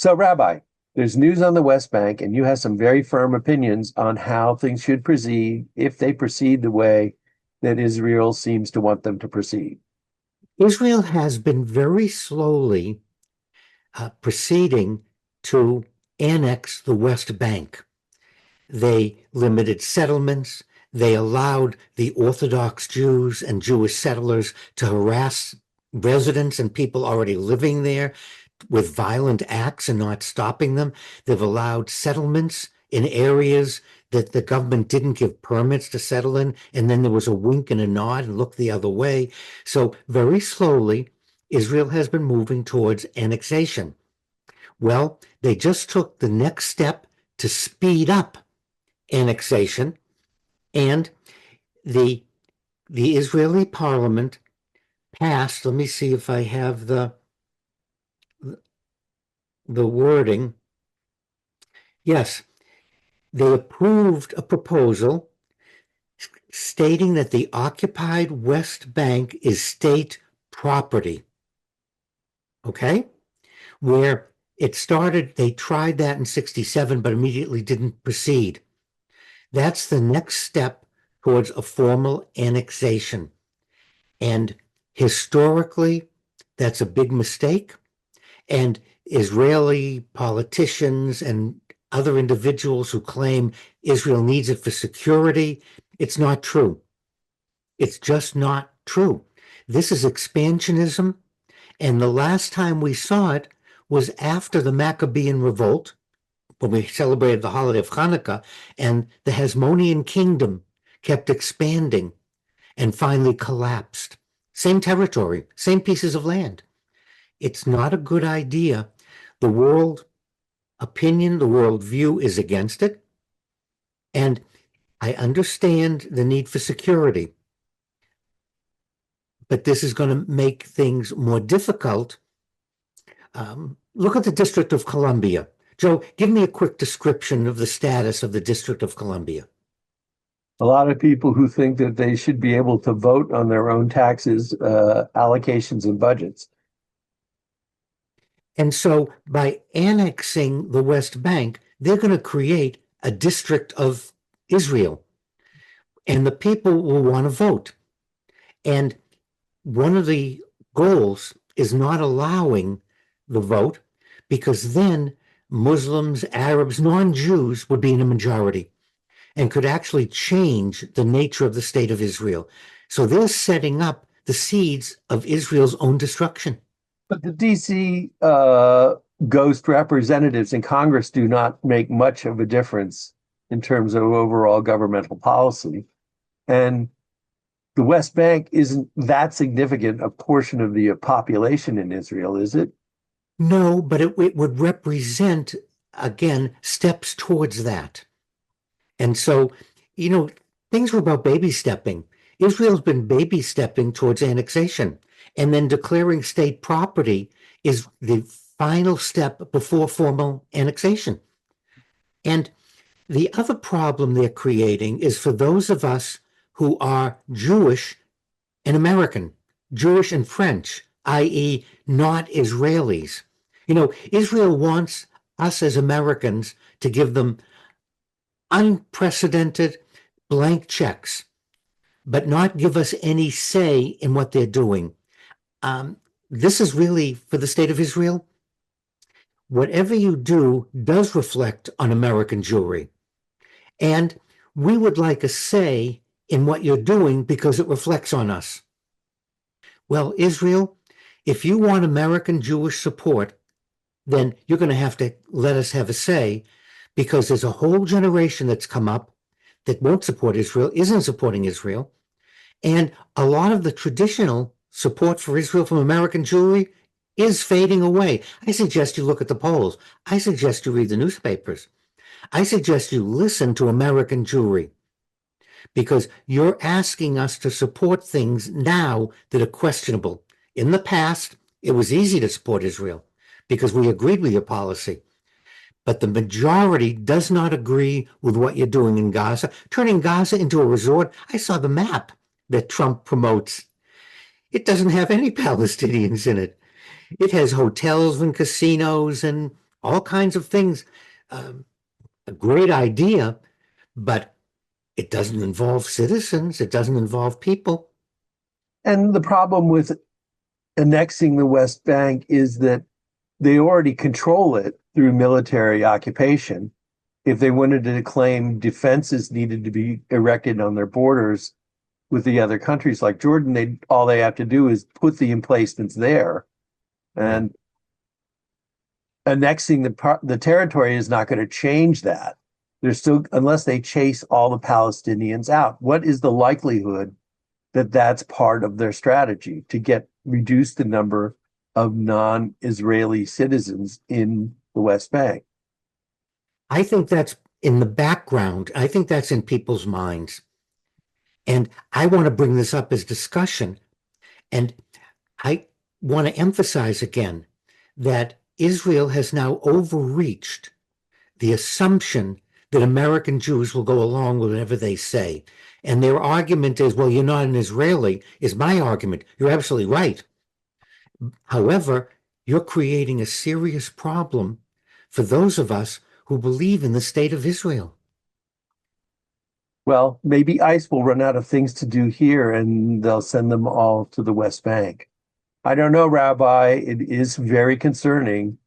So, Rabbi, there's news on the West Bank, and you have some very firm opinions on how things should proceed if they proceed the way that Israel seems to want them to proceed. Israel has been very slowly proceeding to annex the West Bank. They limited settlements. They allowed the Orthodox Jews and Jewish settlers to harass residents and people already living there with violent acts and not stopping them. They've allowed settlements in areas that the government didn't give permits to settle in, and then there was a wink and a nod and look the other way. So very slowly, Israel has been moving towards annexation. Well, they just took the next step to speed up annexation, and the Israeli parliament passed, let me see if I have the wording. Yes, they approved a proposal stating that the occupied West Bank is state property. Okay? Where it started, they tried that in 67, but immediately didn't proceed. That's the next step towards a formal annexation. And historically, that's a big mistake. And Israeli politicians and other individuals who claim Israel needs it for security, it's not true. It's just not true. This is expansionism. And the last time we saw it was after the Maccabean revolt, when we celebrated the holiday of Hanukkah, and the Hasmonean kingdom kept expanding and finally collapsed. Same territory, same pieces of land. It's not a good idea. The world opinion, the world view is against it. And I understand the need for security. But this is going to make things more difficult. Look at the District of Columbia. Joe, give me a quick description of the status of the District of Columbia. A lot of people who think that they should be able to vote on their own taxes, allocations, and budgets. And so by annexing the West Bank, they're going to create a district of Israel. And the people will want to vote. And one of the goals is not allowing the vote, because then Muslims, Arabs, non-Jews would be in a majority and could actually change the nature of the state of Israel. So they're setting up the seeds of Israel's own destruction. But the DC ghost representatives in Congress do not make much of a difference in terms of overall governmental policy. And the West Bank isn't that significant a portion of the population in Israel, is it? No, but it would represent, again, steps towards that. And so, things were about baby stepping. Israel's been baby stepping towards annexation, and then declaring state property is the final step before formal annexation. And the other problem they're creating is for those of us who are Jewish and American, Jewish and French, i.e. not Israelis. Israel wants us as Americans to give them unprecedented blank checks, but not give us any say in what they're doing. This is really for the state of Israel. Whatever you do does reflect on American Jewry. And we would like a say in what you're doing because it reflects on us. Well, Israel, if you want American Jewish support, then you're going to have to let us have a say, because there's a whole generation that's come up that won't support Israel, isn't supporting Israel. And a lot of the traditional support for Israel from American Jewry is fading away. I suggest you look at the polls. I suggest you read the newspapers. I suggest you listen to American Jewry, because you're asking us to support things now that are questionable. In the past, it was easy to support Israel because we agreed with your policy. But the majority does not agree with what you're doing in Gaza, turning Gaza into a resort. I saw the map that Trump promotes. It doesn't have any Palestinians in it. It has hotels and casinos and all kinds of things. Um, a great idea, but it doesn't involve citizens. It doesn't involve people. And the problem with annexing the West Bank is that they already control it through military occupation. If they wanted to claim defenses needed to be erected on their borders with the other countries like Jordan, they have to do is put the emplacements there. Yeah. And annexing the territory is not going to change that. They're still, unless they chase all the Palestinians out. What is the likelihood that that's part of their strategy to get reduce the number of non-Israeli citizens in the West Bank? I think that's in the background. I think that's in people's minds. And I want to bring this up as discussion. And I want to emphasize again that Israel has now overreached the assumption that American Jews will go along with whatever they say. And their argument is, well, you're not an Israeli, is my argument. You're absolutely right. However, you're creating a serious problem for those of us who believe in the state of Israel. Well, maybe ICE will run out of things to do here and they'll send them all to the West Bank. I don't know, Rabbi. It is very concerning.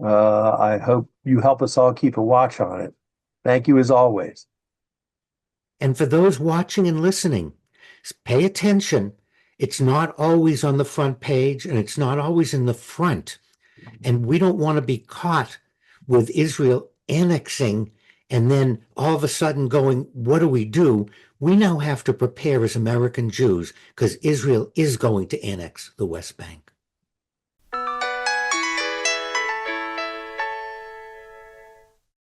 I hope you help us all keep a watch on it. Thank you as always. And for those watching and listening, pay attention. It's not always on the front page and it's not always in the front. And we don't want to be caught with Israel annexing and then all of a sudden going, what do we do? We now have to prepare as American Jews because Israel is going to annex the West Bank.